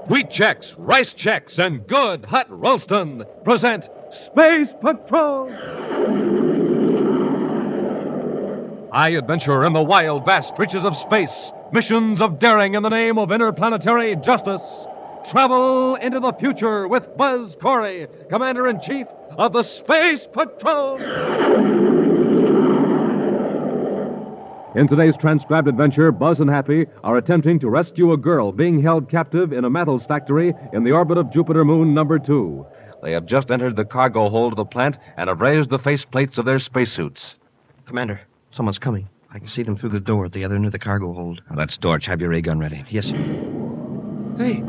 Wheat checks, rice checks, and good hot Ralston present Space Patrol. High adventure in the wild, vast reaches of space. Missions of daring in the name of interplanetary justice. Travel into the future with Buzz Corey, Commander-in-Chief of the Space Patrol. In today's transcribed adventure, Buzz and Happy are attempting to rescue a girl being held captive in a metals factory in the orbit of Jupiter moon number 2. They have just entered the cargo hold of the plant and have raised the faceplates of their spacesuits. Commander, someone's coming. I can see them through the door at the other end of the cargo hold. Well, that's Dorch. Have your ray gun ready. Yes, sir. Hey,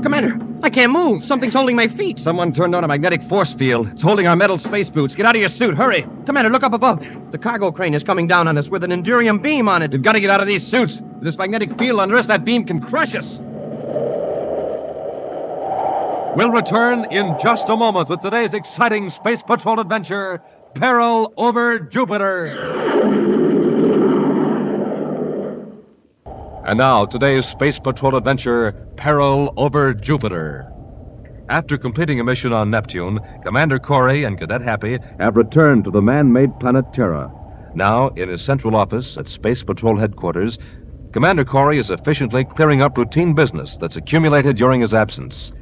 Commander, I can't move. Something's holding my feet. Someone turned on a magnetic force field. It's holding our metal space boots. Get out of your suit. Hurry. Commander, look up above. The cargo crane is coming down on us with an endurium beam on it. You've got to get out of these suits. With this magnetic field under us, that beam can crush us. We'll return in just a moment with today's exciting Space Patrol adventure, Peril over Jupiter. And now, today's Space Patrol adventure, Peril over Jupiter. After completing a mission on Neptune, Commander Corey and Cadet Happy have returned to the man-made planet Terra. Now, in his central office at Space Patrol headquarters, Commander Corey is efficiently clearing up routine business that's accumulated during his absence.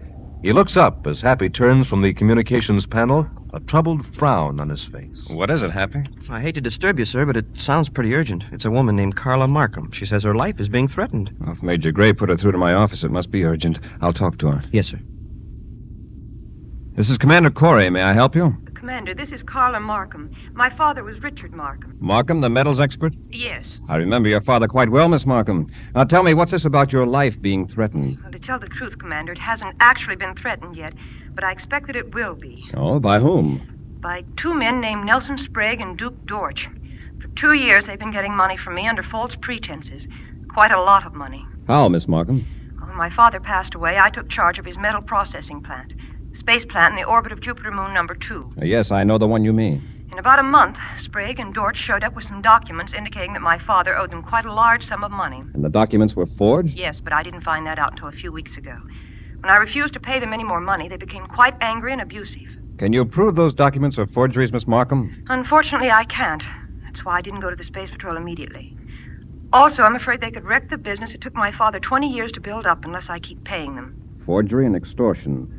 He looks up as Happy turns from the communications panel, a troubled frown on his face. What is it, Happy? I hate to disturb you, sir, but it sounds pretty urgent. It's a woman named Carla Markham. She says her life is being threatened. Well, if Major Gray put her through to my office, it must be urgent. I'll talk to her. Yes, sir. This is Commander Corey. May I help you? Commander, this is Carla Markham. My father was Richard Markham. Markham, the metals expert? Yes. I remember your father quite well, Miss Markham. Now tell me, what's this about your life being threatened? Well, to tell the truth, Commander, it hasn't actually been threatened yet, but I expect that it will be. Oh, by whom? By two men named Nelson Sprague and Duke Dorch. For 2 years, they've been getting money from me under false pretenses. Quite a lot of money. How, Miss Markham? When my father passed away, I took charge of his metal processing plant. Space plant in the orbit of Jupiter moon number 2. Yes, I know the one you mean. In about a month, Sprague and Dorch showed up with some documents indicating that my father owed them quite a large sum of money. And the documents were forged? Yes, but I didn't find that out until a few weeks ago. When I refused to pay them any more money, they became quite angry and abusive. Can you prove those documents are forgeries, Miss Markham? Unfortunately, I can't. That's why I didn't go to the Space Patrol immediately. Also, I'm afraid they could wreck the business it took my father 20 years to build up unless I keep paying them. Forgery and extortion.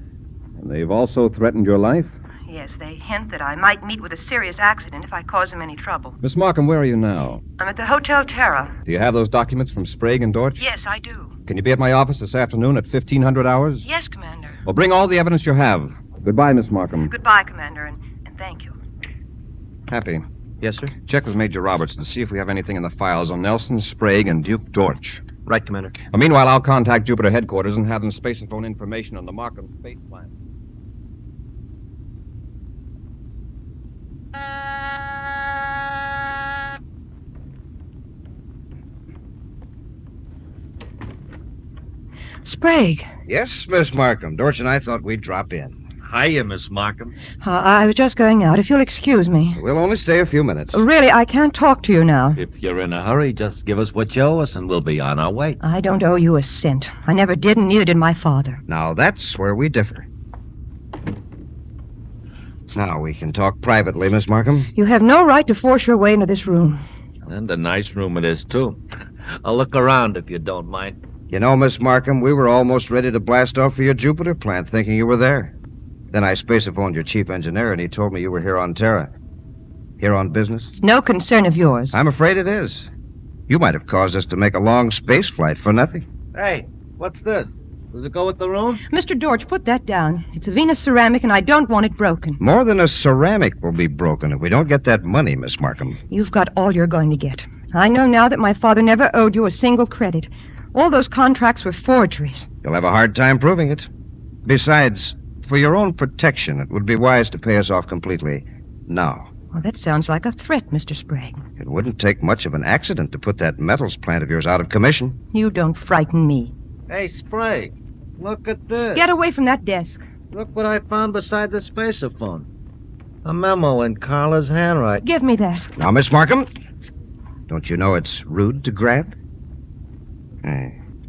And they've also threatened your life? Yes, they hint that I might meet with a serious accident if I cause them any trouble. Miss Markham, where are you now? I'm at the Hotel Terra. Do you have those documents from Sprague and Dorch? Yes, I do. Can you be at my office this afternoon at 1500 hours? Yes, Commander. Well, bring all the evidence you have. Goodbye, Miss Markham. Goodbye, Commander, and thank you. Happy. Yes, sir? Check with Major Roberts to see if we have anything in the files on Nelson, Sprague, and Duke Dorch. Right, Commander. Well, meanwhile, I'll contact Jupiter headquarters and have them spaceophone information on the Markham space plant. Sprague. Yes, Miss Markham. Dorch and I thought we'd drop in. Hiya, Miss Markham. I was just going out, if you'll excuse me. We'll only stay a few minutes. Really, I can't talk to you now. If you're in a hurry, just give us what you owe us and we'll be on our way. I don't owe you a cent. I never did, and neither did my father. Now, that's where we differ. Now, we can talk privately, Miss Markham. You have no right to force your way into this room. And a nice room it is, too. I'll look around if you don't mind. You know, Miss Markham, we were almost ready to blast off for your Jupiter plant, thinking you were there. Then I spaceophoned your chief engineer, and he told me you were here on Terra. Here on business? It's no concern of yours. I'm afraid it is. You might have caused us to make a long space flight for nothing. Hey, what's this? Does it go with the room? Mr. Dorch, put that down. It's a Venus ceramic, and I don't want it broken. More than a ceramic will be broken if we don't get that money, Miss Markham. You've got all you're going to get. I know now that my father never owed you a single credit. All those contracts were forgeries. You'll have a hard time proving it. Besides, for your own protection, it would be wise to pay us off completely now. Well, that sounds like a threat, Mr. Sprague. It wouldn't take much of an accident to put that metals plant of yours out of commission. You don't frighten me. Hey, Sprague, look at this. Get away from that desk. Look what I found beside the spaceophone. A memo in Carla's handwriting. Give me that. Now, Miss Markham, don't you know it's rude to grab?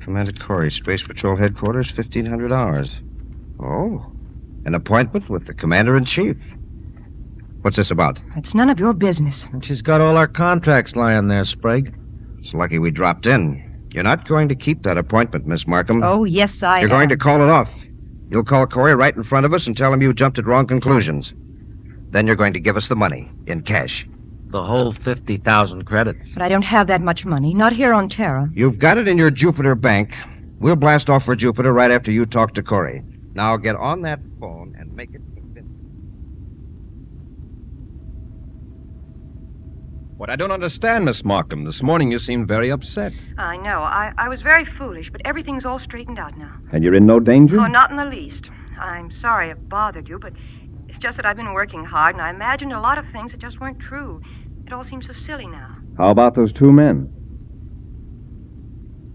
Commander Corey, Space Patrol Headquarters, 1,500 hours. Oh, an appointment with the Commander-in-Chief. What's this about? It's none of your business. And she's got all our contracts lying there, Sprague. It's lucky we dropped in. You're not going to keep that appointment, Miss Markham. Oh, yes, I You're going to call it off. You'll call Corey right in front of us and tell him you jumped at wrong conclusions. Then you're going to give us the money in cash. The whole 50,000 credits. But I don't have that much money. Not here on Terra. You've got it in your Jupiter bank. We'll blast off for Jupiter right after you talk to Corey. Now get on that phone and make it convincing. What I don't understand, Miss Markham, this morning you seemed very upset. I know. I was very foolish, but everything's all straightened out now. And you're in no danger? Oh, not in the least. I'm sorry it bothered you, but it's just that I've been working hard, and I imagined a lot of things that just weren't true. It all seems so silly now. How about those two men?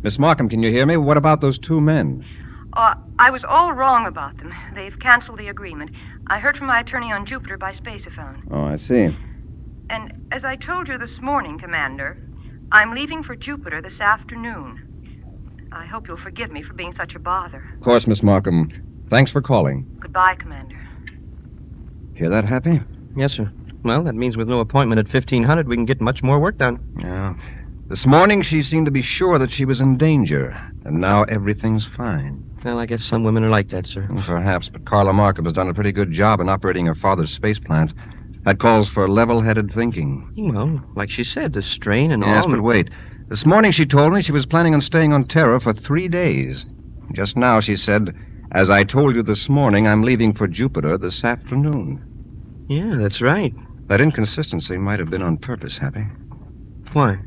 Miss Markham, can you hear me? What about those two men? I was all wrong about them. They've canceled the agreement. I heard from my attorney on Jupiter by spaceophone. Oh, I see. And as I told you this morning, Commander, I'm leaving for Jupiter this afternoon. I hope you'll forgive me for being such a bother. Of course, Miss Markham. Thanks for calling. Goodbye, Commander. Hear that, Happy? Yes, sir. Well, that means with no appointment at 1,500, we can get much more work done. Yeah. This morning she seemed to be sure that she was in danger, and now everything's fine. Well, I guess some women are like that, sir. Perhaps, but Carla Markham has done a pretty good job in operating her father's space plant. That calls for level-headed thinking. Well, like she said, the strain and Yes, all. but wait. This morning she told me she was planning on staying on Terra for 3 days. Just now she said, as I told you this morning, I'm leaving for Jupiter this afternoon. Yeah, that's right. That inconsistency might have been on purpose, Happy. Why?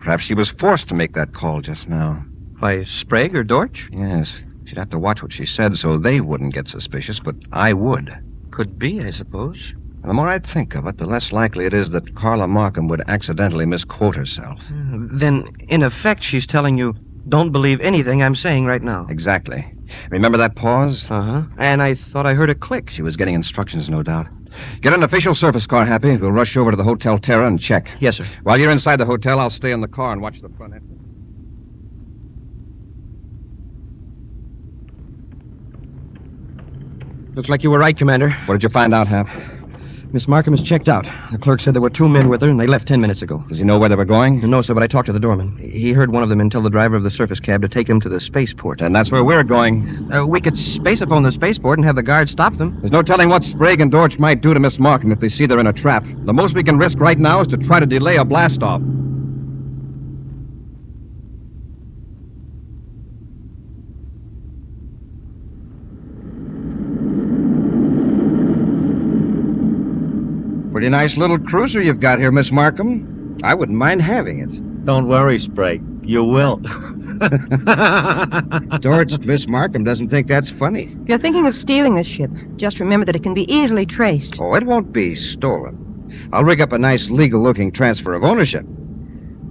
Perhaps she was forced to make that call just now. By Sprague or Dortch? Yes. She'd have to watch what she said so they wouldn't get suspicious, but I would. Could be, I suppose. And the more I think of it, the less likely it is that Carla Markham would accidentally misquote herself. Then, in effect, she's telling you, don't believe anything I'm saying right now. Exactly. Remember that pause? Uh-huh. And I thought I heard a click. She was getting instructions, no doubt. Get an official service car, Happy. We'll rush over to the Hotel Terra and check. Yes, sir. While you're inside the hotel, I'll stay in the car and watch the front entrance. Looks like you were right, Commander. What did you find out, Hap? Miss Markham is checked out. The clerk said there were 2 men with her, and they left 10 minutes ago. Does he know where they were going? No, sir, but I talked to the doorman. He heard one of them tell the driver of the surface cab to take him to the spaceport. And that's where we're going. We could space upon the spaceport and have the guards stop them. There's no telling what Sprague and Dortch might do to Miss Markham if they see they're in a trap. The most we can risk right now is to try to delay a blast-off. Pretty nice little cruiser you've got here, Miss Markham. I wouldn't mind having it. Don't worry, Sprague. You will. George, Miss Markham doesn't think that's funny. If you're thinking of stealing this ship, just remember that it can be easily traced. Oh, it won't be stolen. I'll rig up a nice legal-looking transfer of ownership.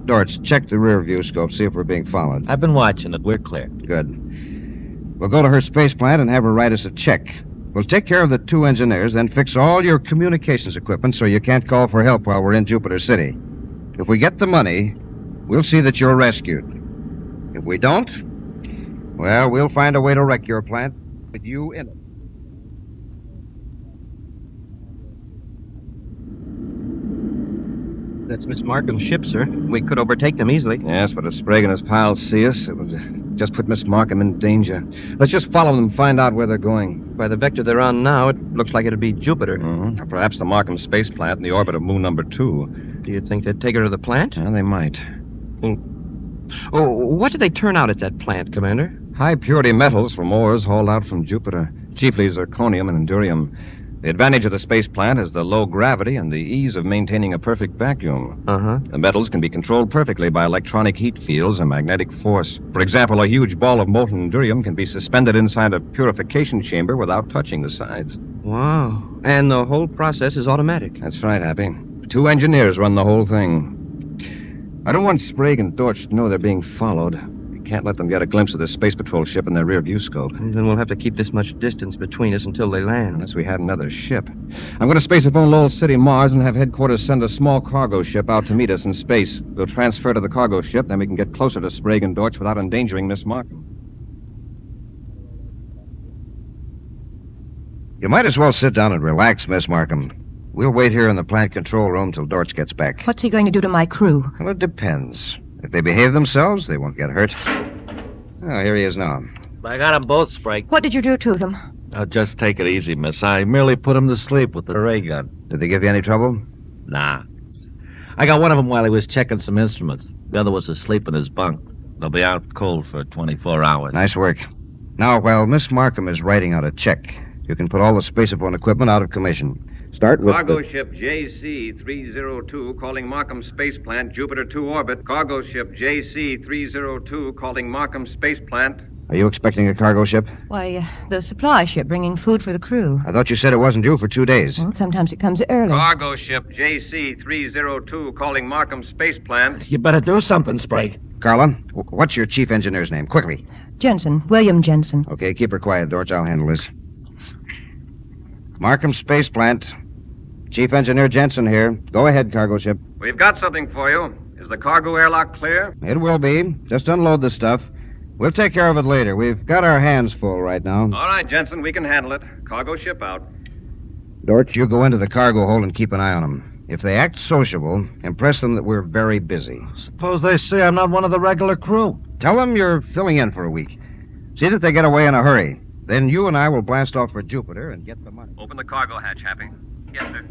Dortch, check the rear view scope, see if we're being followed. I've been watching it. We're clear. Good. We'll go to her space plant and have her write us a check. We'll take care of the 2 engineers, then fix all your communications equipment so you can't call for help while we're in Jupiter City. If we get the money, we'll see that you're rescued. If we don't, well, we'll find a way to wreck your plant with you in it. That's Miss Markham's ship, sir. We could overtake them easily. Yes, but if Sprague and his pals see us, it would just put Miss Markham in danger. Let's just follow them and find out where they're going. By the vector they're on now, it looks like it'll be Jupiter. Or perhaps the Markham space plant in the orbit of moon number 2. Do you think they'd take her to the plant? Yeah, they might. Oh, what did they turn out at that plant, Commander? High-purity metals from ores hauled out from Jupiter, chiefly zirconium and indurium. The advantage of the space plant is the low gravity and the ease of maintaining a perfect vacuum. Uh-huh. The metals can be controlled perfectly by electronic heat fields and magnetic force. For example, a huge ball of molten indurium can be suspended inside a purification chamber without touching the sides. Wow. And the whole process is automatic. That's right, Happy. 2 engineers run the whole thing. I don't want Sprague and Dortch to know they're being followed. Can't let them get a glimpse of the Space Patrol ship in their rear view scope. And then we'll have to keep this much distance between us until they land. Unless we had another ship. I'm going to space phone Lowell City, Mars, and have headquarters send a small cargo ship out to meet us in space. We'll transfer to the cargo ship, then we can get closer to Sprague and Dortch without endangering Miss Markham. You might as well sit down and relax, Miss Markham. We'll wait here in the plant control room till Dortch gets back. What's he going to do to my crew? Well, it depends. If they behave themselves, they won't get hurt. Oh, here he is now. I got 'em both, Sprague. What did you do to them? Oh, just take it easy, miss. I merely put him to sleep with the ray gun. Did they give you any trouble? Nah. I got one of them while he was checking some instruments. The other was asleep in his bunk. They'll be out cold for 24 hours. Nice work. Now, while Miss Markham is writing out a check, you can put all the spacephone equipment out of commission. Start with Cargo ship JC-302 calling Markham Space Plant, Jupiter 2 orbit. Cargo ship JC-302 calling Markham Space Plant. Are you expecting a cargo ship? Why, the supply ship bringing food for the crew. I thought you said it wasn't due for 2 days. Well, sometimes it comes early. Cargo ship JC-302 calling Markham Space Plant. You better do something, Sprague. Carla, what's your chief engineer's name? Quickly. Jensen, William Jensen. Okay, keep her quiet, Dortch. I'll handle this. Markham Space Plant. Chief Engineer Jensen here. Go ahead, cargo ship. We've got something for you. Is the cargo airlock clear? It will be. Just unload the stuff. We'll take care of it later. We've got our hands full right now. All right, Jensen, we can handle it. Cargo ship out. Dortch, you go into the cargo hold and keep an eye on them. If they act sociable, impress them that we're very busy. Suppose they say I'm not one of the regular crew. Tell them you're filling in for a week. See that they get away in a hurry. Then you and I will blast off for Jupiter and get the money. Open the cargo hatch, Happy. Yes, sir.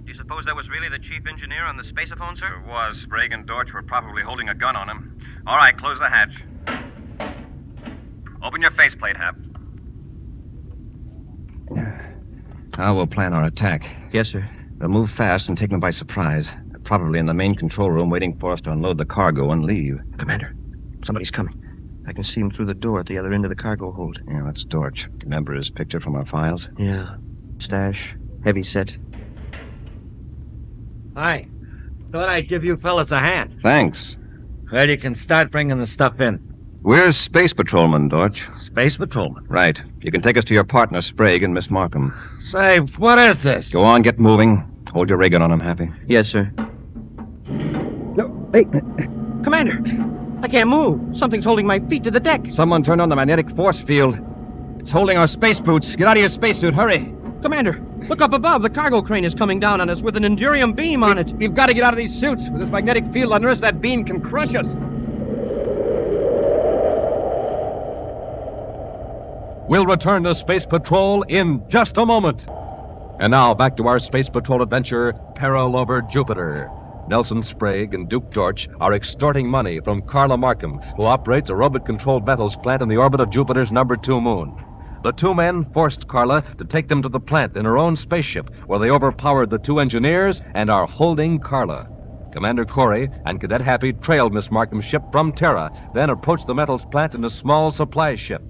Do you suppose that was really the chief engineer on the spaceophone, sir? It was. Sprague and Dortch were probably holding a gun on him. All right, close the hatch. Open your faceplate, Hap. Now we'll plan our attack. Yes, sir. We'll move fast and take them by surprise. They're probably in the main control room waiting for us to unload the cargo and leave. Commander, somebody's coming. I can see him through the door at the other end of the cargo hold. Yeah, that's Dortch. Remember his picture from our files? Yeah. Stash, heavy set. Hi. Thought I'd give you fellas a hand. Thanks. Well, you can start bringing the stuff in. We're space patrolmen, Dortch. Space patrolman. Right. You can take us to your partner, Sprague, and Miss Markham. Say, what is this? Go on, get moving. Hold your ray gun on him, Happy. Yes, sir. No, hey. Commander, I can't move. Something's holding my feet to the deck. Someone turned on the magnetic force field. It's holding our space boots. Get out of your spacesuit, hurry. Commander, look up above. The cargo crane is coming down on us with an endurium beam on it. We've got to get out of these suits. With this magnetic field under us, that beam can crush us. We'll return to Space Patrol in just a moment. And now, back to our Space Patrol adventure, Peril over Jupiter. Nelson Sprague and Duke Dortch are extorting money from Carla Markham, who operates a robot-controlled metals plant in the orbit of Jupiter's number 2 moon. The two men forced Carla to take them to the plant in her own spaceship, where they overpowered the 2 engineers and are holding Carla. Commander Corey and Cadet Happy trailed Miss Markham's ship from Terra, then approached the metals plant in a small supply ship.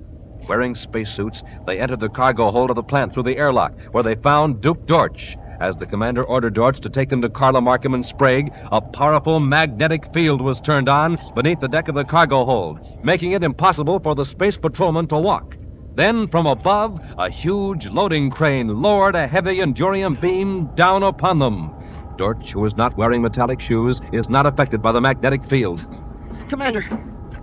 Wearing spacesuits, they entered the cargo hold of the plant through the airlock, where they found Duke Dortch. As the commander ordered Dortch to take them to Carla Markham and Sprague, a powerful magnetic field was turned on beneath the deck of the cargo hold, making it impossible for the space patrolman to walk. Then, from above, a huge loading crane lowered a heavy endurium beam down upon them. Dortch, who is not wearing metallic shoes, is not affected by the magnetic field. Commander,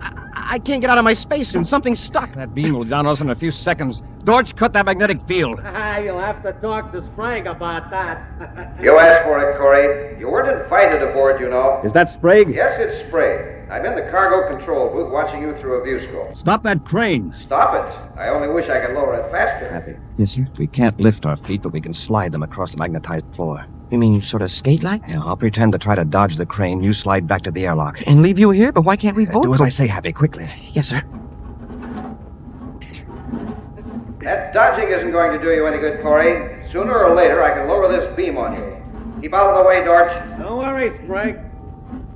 I can't get out of my spacesuit. Something's stuck. That beam will down us in a few seconds. Dortch, cut that magnetic field. You'll have to talk to Sprague about that. You asked for it, Corey. You weren't invited aboard, you know. Is that Sprague? Yes, it's Sprague. I'm in the cargo control booth watching you through a viewscope. Stop that crane. Stop it. I only wish I could lower it faster. Happy. Yes, sir. We can't lift our feet, but we can slide them across the magnetized floor. You mean sort of skate-like? Yeah, I'll pretend to try to dodge the crane. You slide back to the airlock. And leave you here? But why can't we both? Do as I say, Happy, quickly. Yes, sir. That dodging isn't going to do you any good, Corey. Sooner or later, I can lower this beam on you. Keep out of the way, Dortch. Don't worry, Sprague.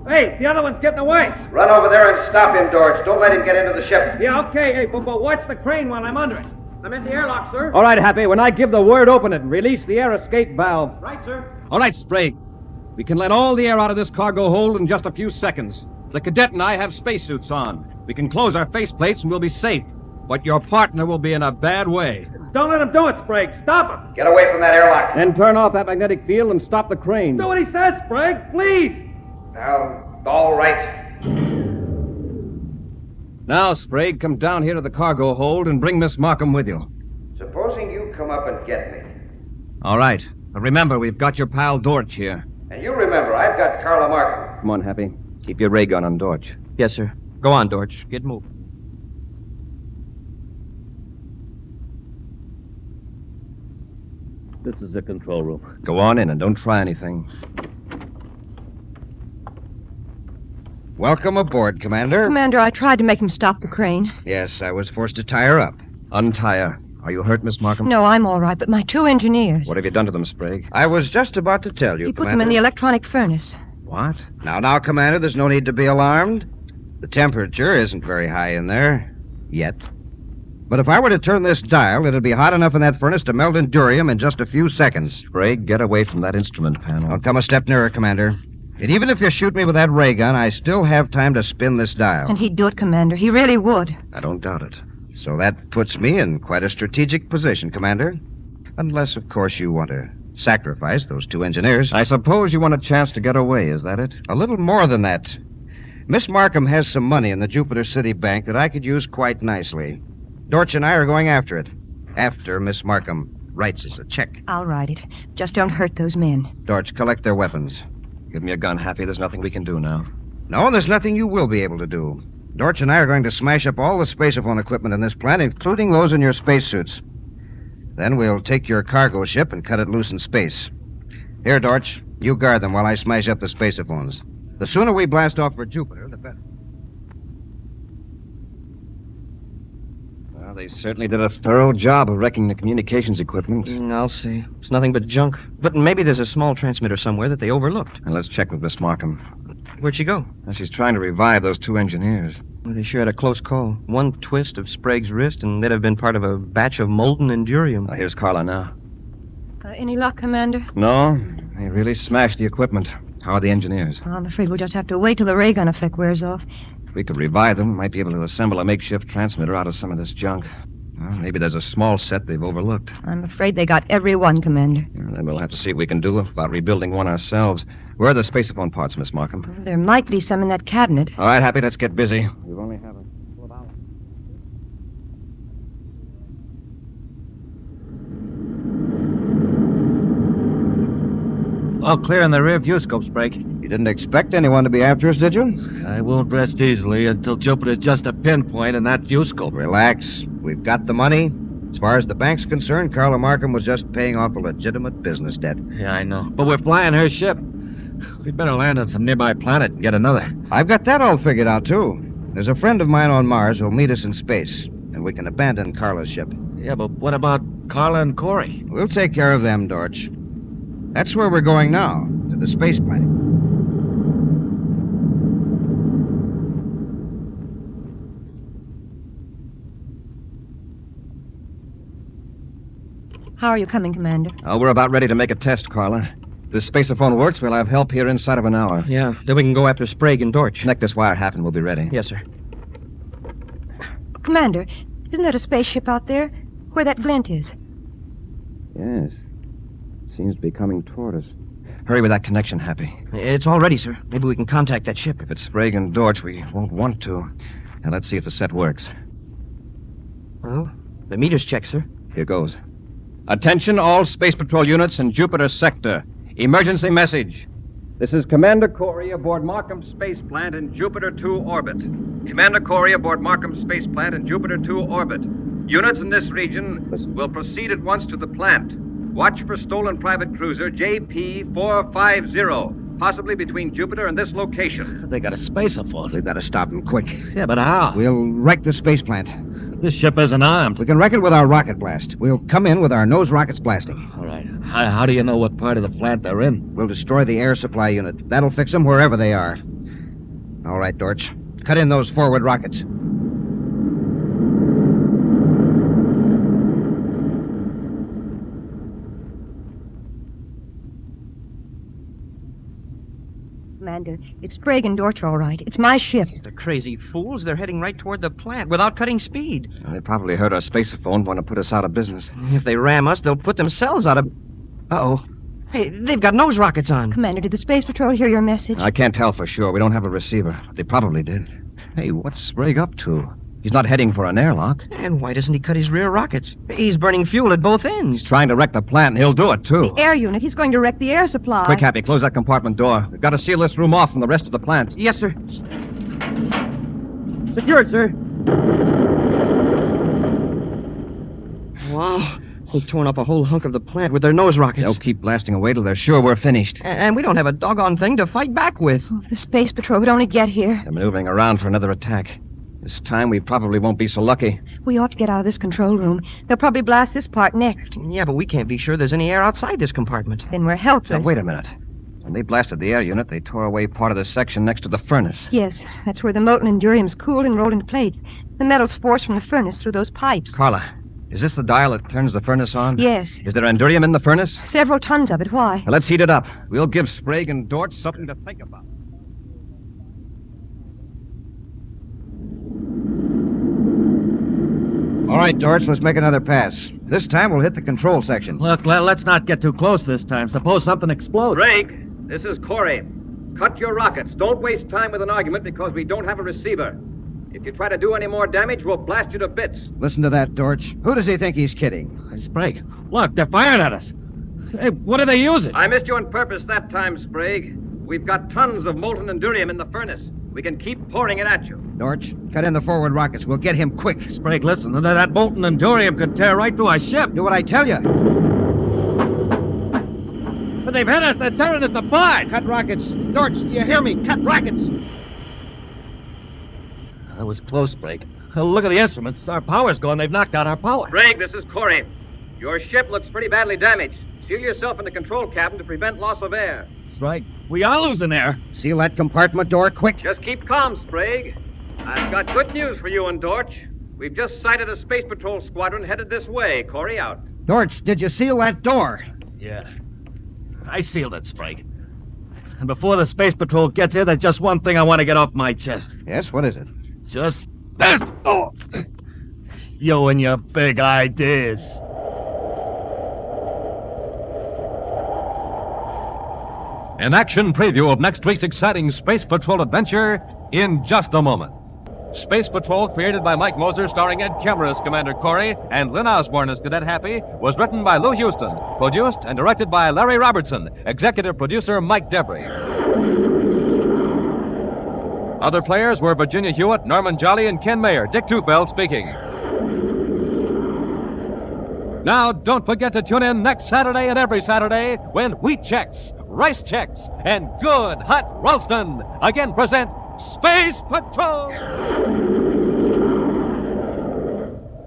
Hey, the other one's getting away. Run over there and stop him, Dortch. Don't let him get into the ship. Yeah, okay. Hey, but watch the crane while I'm under it. I'm in the airlock, sir. All right, Happy. When I give the word, open it and release the air escape valve. Right, sir. All right, Sprague. We can let all the air out of this cargo hold in just a few seconds. The cadet and I have spacesuits on. We can close our faceplates and we'll be safe. But your partner will be in a bad way. Don't let him do it, Sprague. Stop him. Get away from that airlock. Then turn off that magnetic field and stop the crane. Do what he says, Sprague, please. Now, all right. Now, Sprague, come down here to the cargo hold and bring Miss Markham with you. Supposing you come up and get me. All right. But remember, we've got your pal Dorch here. And you remember, I've got Carla Markham. Come on, Happy. Keep your ray gun on Dorch. Yes, sir. Go on, Dorch. Get moving. This is the control room. Go on in and don't try anything. Welcome aboard, Commander. Commander, I tried to make him stop the crane. Yes, I was forced to tie her up. Untie her. Are you hurt, Miss Markham? No, I'm all right, but my 2 engineers. What have you done to them, Sprague? I was just about to tell you, He put Commander. them in the electronic furnace. What? Now, Commander, there's no need to be alarmed. The temperature isn't very high in there. Yet. But if I were to turn this dial, it'd be hot enough in that furnace to melt endurium in just a few seconds. Sprague, get away from that instrument panel. I'll come a step nearer, Commander. And even if you shoot me with that ray gun, I still have time to spin this dial. And he'd do it, Commander. He really would. I don't doubt it. So that puts me in quite a strategic position, Commander. Unless, of course, you want to sacrifice those 2 engineers. I suppose you want a chance to get away, is that it? A little more than that. Miss Markham has some money in the Jupiter City Bank that I could use quite nicely. Dorch and I are going after it. After Miss Markham writes us a check. I'll write it. Just don't hurt those men. Dorch, collect their weapons. Give me a gun, Happy. There's nothing we can do now. No, there's nothing you will be able to do. Dorch and I are going to smash up all the spaceophone equipment in this plant, including those in your spacesuits. Then we'll take your cargo ship and cut it loose in space. Here, Dorch, you guard them while I smash up the spaceophones. The sooner we blast off for Jupiter, the better. Well, they certainly did a thorough job of wrecking the communications equipment. I'll see. It's nothing but junk. But maybe there's a small transmitter somewhere that they overlooked. And let's check with Miss Markham. Where'd she go? Well, she's trying to revive those 2 engineers. Well, they sure had a close call. One twist of Sprague's wrist, and they'd have been part of a batch of molten endurium. Oh, here's Carla now. Any luck, Commander? No, they really smashed the equipment. How are the engineers? Oh, I'm afraid we'll just have to wait till the ray gun effect wears off. If we could revive them, we might be able to assemble a makeshift transmitter out of some of this junk. Well, maybe there's a small set they've overlooked. I'm afraid they got every one, Commander. Then we'll have to see what we can do about rebuilding one ourselves. Where are the spaceophone parts, Miss Markham? There might be some in that cabinet. All right, Happy, let's get busy. We've only have a couple of hours. All clear in the rear view scope, Sprague. You didn't expect anyone to be after us, did you? I won't rest easily until Jupiter's just a pinpoint in that view scope. Relax. We've got the money. As far as the bank's concerned, Carla Markham was just paying off a legitimate business debt. Yeah, I know. But we're flying her ship. We'd better land on some nearby planet and get another. I've got that all figured out, too. There's a friend of mine on Mars who'll meet us in space, and we can abandon Carla's ship. Yeah, but what about Carla and Corey? We'll take care of them, Dorch. That's where we're going now, to the space planet. How are you coming, Commander? Oh, we're about ready to make a test, Carla. If this spaceophone works, we'll have help here inside of an hour. Yeah, then we can go after Sprague and Dorch. Connect this wire, Happen. We'll be ready. Yes, sir. Commander, isn't that a spaceship out there? Where that glint is? Yes. Seems to be coming toward us. Hurry with that connection, Happy. It's all ready, sir. Maybe we can contact that ship. If it's Sprague and Dorch, we won't want to. Now, let's see if the set works. Well, the meter's checked, sir. Here goes. Attention all Space Patrol units in Jupiter sector. Emergency message. This is Commander Corey aboard Markham Space Plant in Jupiter 2 orbit. Commander Corey aboard Markham Space Plant in Jupiter 2 orbit. Units in this region will proceed at once to the plant. Watch for stolen private cruiser JP450, possibly between Jupiter and this location. They got a spaceophone. We've got to stop them quick. Yeah, but how? We'll wreck the space plant. This ship isn't armed. We can wreck it with our rocket blast. We'll come in with our nose rockets blasting. All right. How do you know what part of the plant they're in? We'll destroy the air supply unit. That'll fix them wherever they are. All right, Dorch. Cut in those forward rockets. Commander, Commander. It's Sprague and Dorch, all right. It's my ship. The crazy fools. They're heading right toward the plant without cutting speed. They probably heard our spaceophone want to put us out of business. If they ram us, they'll put themselves out of... Uh-oh. Hey, they've got nose rockets on. Commander, did the Space Patrol hear your message? I can't tell for sure. We don't have a receiver. They probably did. Hey, what's Sprague up to? He's not heading for an airlock. And why doesn't he cut his rear rockets? He's burning fuel at both ends. He's trying to wreck the plant, and he'll do it, too. The air unit. He's going to wreck the air supply. Quick, Happy, close that compartment door. We've got to seal this room off from the rest of the plant. Yes, sir. Secured, sir. Wow. They've torn up a whole hunk of the plant with their nose rockets. They'll keep blasting away till they're sure we're finished. And we don't have a doggone thing to fight back with. Oh, if the Space Patrol would only get here. They're maneuvering around for another attack. This time we probably won't be so lucky. We ought to get out of this control room. They'll probably blast this part next. Yeah, but we can't be sure there's any air outside this compartment. Then we're helpless. Now, wait a minute. When they blasted the air unit, they tore away part of the section next to the furnace. Yes, that's where the molten endurium's cooled and rolled into plate. The metal's forced from the furnace through those pipes. Carla, is this the dial that turns the furnace on? Yes. Is there endurium in the furnace? Several tons of it. Why? Well, let's heat it up. We'll give Sprague and Dorch something to think about. All right, Dorch, let's make another pass. This time we'll hit the control section. Look, let's not get too close this time. Suppose something explodes. Sprague, this is Corey. Cut your rockets. Don't waste time with an argument because we don't have a receiver. If you try to do any more damage, we'll blast you to bits. Listen to that, Dorch. Who does he think he's kidding? Sprague, look, they're firing at us. Hey, what are they using? I missed you on purpose that time, Sprague. We've got tons of molten endurium in the furnace. We can keep pouring it at you. Dorch, cut in the forward rockets. We'll get him quick. Sprague, listen, that molten endurium could tear right through our ship. Do what I tell you. But they've hit us. They're tearing it apart. Cut rockets. Dorch, do you hear me? Cut rockets. That was close, Sprague. Look at the instruments. Our power's gone. They've knocked out our power. Sprague, this is Corey. Your ship looks pretty badly damaged. Seal yourself in the control cabin to prevent loss of air. That's right. We are losing air. Seal that compartment door quick. Just keep calm, Sprague. I've got good news for you and Dorch. We've just sighted a Space Patrol squadron headed this way. Corey out. Dorch, did you seal that door? Yeah. I sealed it, Sprague. And before the Space Patrol gets here, there's just one thing I want to get off my chest. Yes, what is it? Just this. Oh. You and your big ideas. An action preview of next week's exciting Space Patrol adventure in just a moment. Space Patrol, created by Mike Moser, starring Ed Kemmer as Commander Corey and Lynn Osborn as Cadet Happy, was written by Lou Huston, produced and directed by Larry Robertson, executive producer Mike Debris. Other players were Virginia Hewitt, Norman Jolley, and Ken Mayer. Dick Tufeld speaking. Now, don't forget to tune in next Saturday and every Saturday when Wheat Chex, Rice Chex, and Good Hot Ralston again present Space Patrol!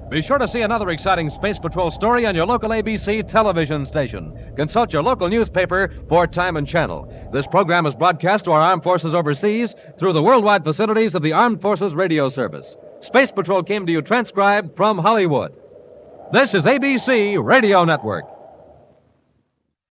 Be sure to see another exciting Space Patrol story on your local ABC television station. Consult your local newspaper for time and channel. This program is broadcast to our armed forces overseas through the worldwide facilities of the Armed Forces Radio Service. Space Patrol came to you transcribed from Hollywood. This is ABC Radio Network.